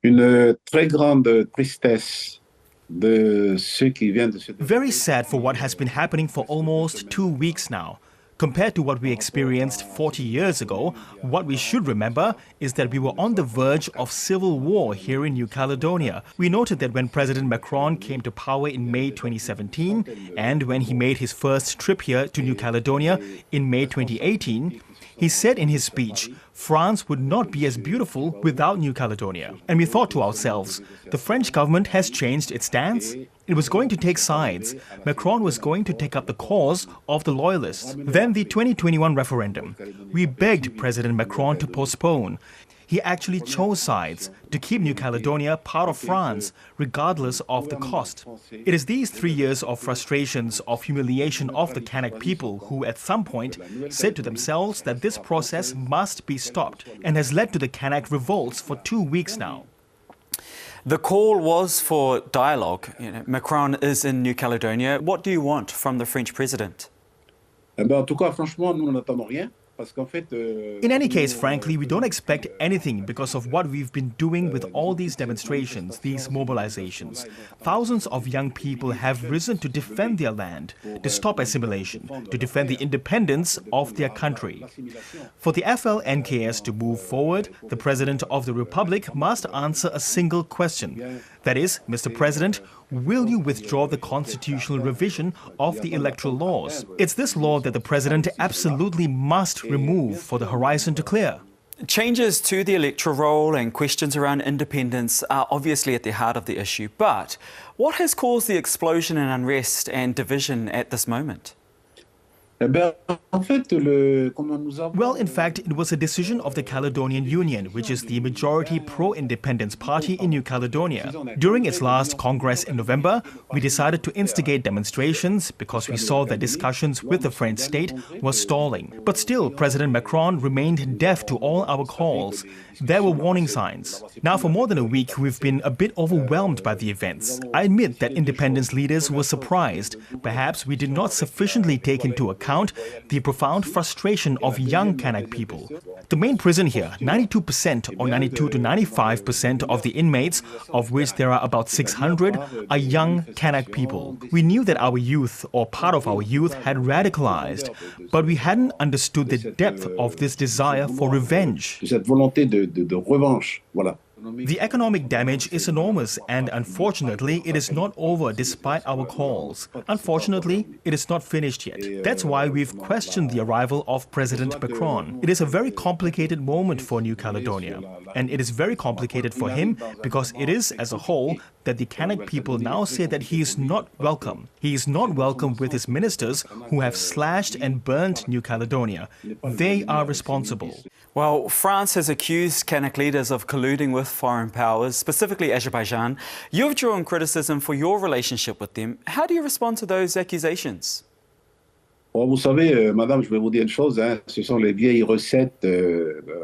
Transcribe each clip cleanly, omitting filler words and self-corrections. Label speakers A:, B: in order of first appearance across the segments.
A: Une très grande tristesse de ceux qui viennent de se
B: Very sad for what has been happening for almost 2 weeks now. Compared to what we experienced 40 years ago, what we should remember is that we were on the verge of civil war here in New Caledonia. We noted that when President Macron came to power in May 2017 and when he made his first trip here to New Caledonia in May 2018, he said in his speech, France would not be as beautiful without New Caledonia. And we thought to ourselves, the French government has changed its stance. It was going to take sides. Macron was going to take up the cause of the loyalists. Then the 2021 referendum. We begged President Macron to postpone. He actually chose sides to keep New Caledonia part of France, regardless of the cost. It is these 3 years of frustrations, of humiliation of the Kanak people who at some point said to themselves that this process must be stopped and has led to the Kanak revolts for 2 weeks now.
C: The call was for dialogue. Macron is in New Caledonia. What do you want from the French president?
A: En tout cas, franchement, nous n'attendons rien.
B: In any case, frankly, we don't expect anything because of what we've been doing with all these demonstrations, these mobilizations. Thousands of young people have risen to defend their land, to stop assimilation, to defend the independence of their country. For the FLNKS to move forward, the President of the Republic must answer a single question. That is, Mr. President, will you withdraw the constitutional revision of the electoral laws? It's this law that the President absolutely must remove for the horizon to clear.
C: Changes to the electoral roll and questions around independence are obviously at the heart of the issue. But what has caused the explosion in unrest and division at this moment?
B: Well, in fact, it was a decision of the Caledonian Union, which is the majority pro-independence party in New Caledonia. During its last Congress in November, we decided to instigate demonstrations because we saw that discussions with the French state were stalling. But still, President Macron remained deaf to all our calls. There were warning signs. Now, for more than a week, we've been a bit overwhelmed by the events. I admit that independence leaders were surprised. Perhaps we did not sufficiently take into account the profound frustration of young Kanak people. The main prison here, 92% or 92 to 95% of the inmates, of which there are about 600, are young Kanak people. We knew that our youth, or part of our youth, had radicalized, but we hadn't understood the depth of this desire for revenge.
A: De revanche, voilà.
B: The economic damage is enormous and unfortunately it is not over despite our calls. Unfortunately, it is not finished yet. That's why we've questioned the arrival of President Macron. It is a very complicated moment for New Caledonia. And it is very complicated for him because it is, as a whole, that the Kanak people now say that he is not welcome. He is not welcome with his ministers who have slashed and burnt New Caledonia. They are responsible.
C: Well, France has accused Kanak leaders of colluding with foreign powers, specifically Azerbaijan. You've drawn criticism for your relationship with them. How do you respond to those accusations?
A: Oh, vous savez, madame, je vais vous dire une chose, ce sont les vieilles recettes.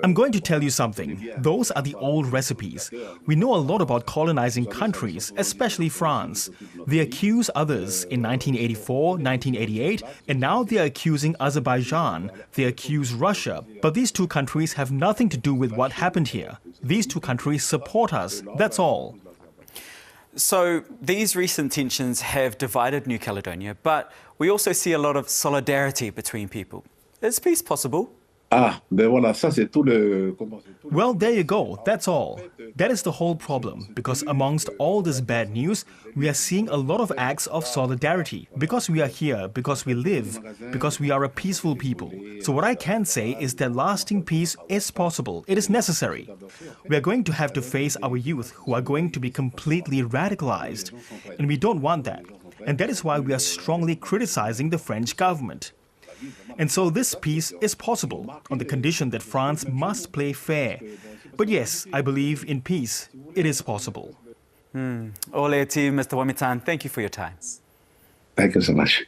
B: I'm going to tell you something. Those are the old recipes. We know a lot about colonizing countries, especially France. They accuse others in 1984, 1988, and now they are accusing Azerbaijan. They accuse Russia. But these two countries have nothing to do with what happened here. These two countries support us, that's all.
C: So these recent tensions have divided New Caledonia, but we also see a lot of solidarity between people. Is peace possible?
A: Ah, ben voilà, ça c'est tout le...
B: Well, there you go, that's all. That is the whole problem, because amongst all this bad news, we are seeing a lot of acts of solidarity. Because we are here, because we live, because we are a peaceful people. So what I can say is that lasting peace is possible, it is necessary. We are going to have to face our youth who are going to be completely radicalized. And we don't want that. And that is why we are strongly criticizing the French government. And so this peace is possible, on the condition that France must play fair. But yes, I believe in peace. It is possible.
C: Ole team, Mr. Wamytan, thank you for your time.
A: Thank you so much.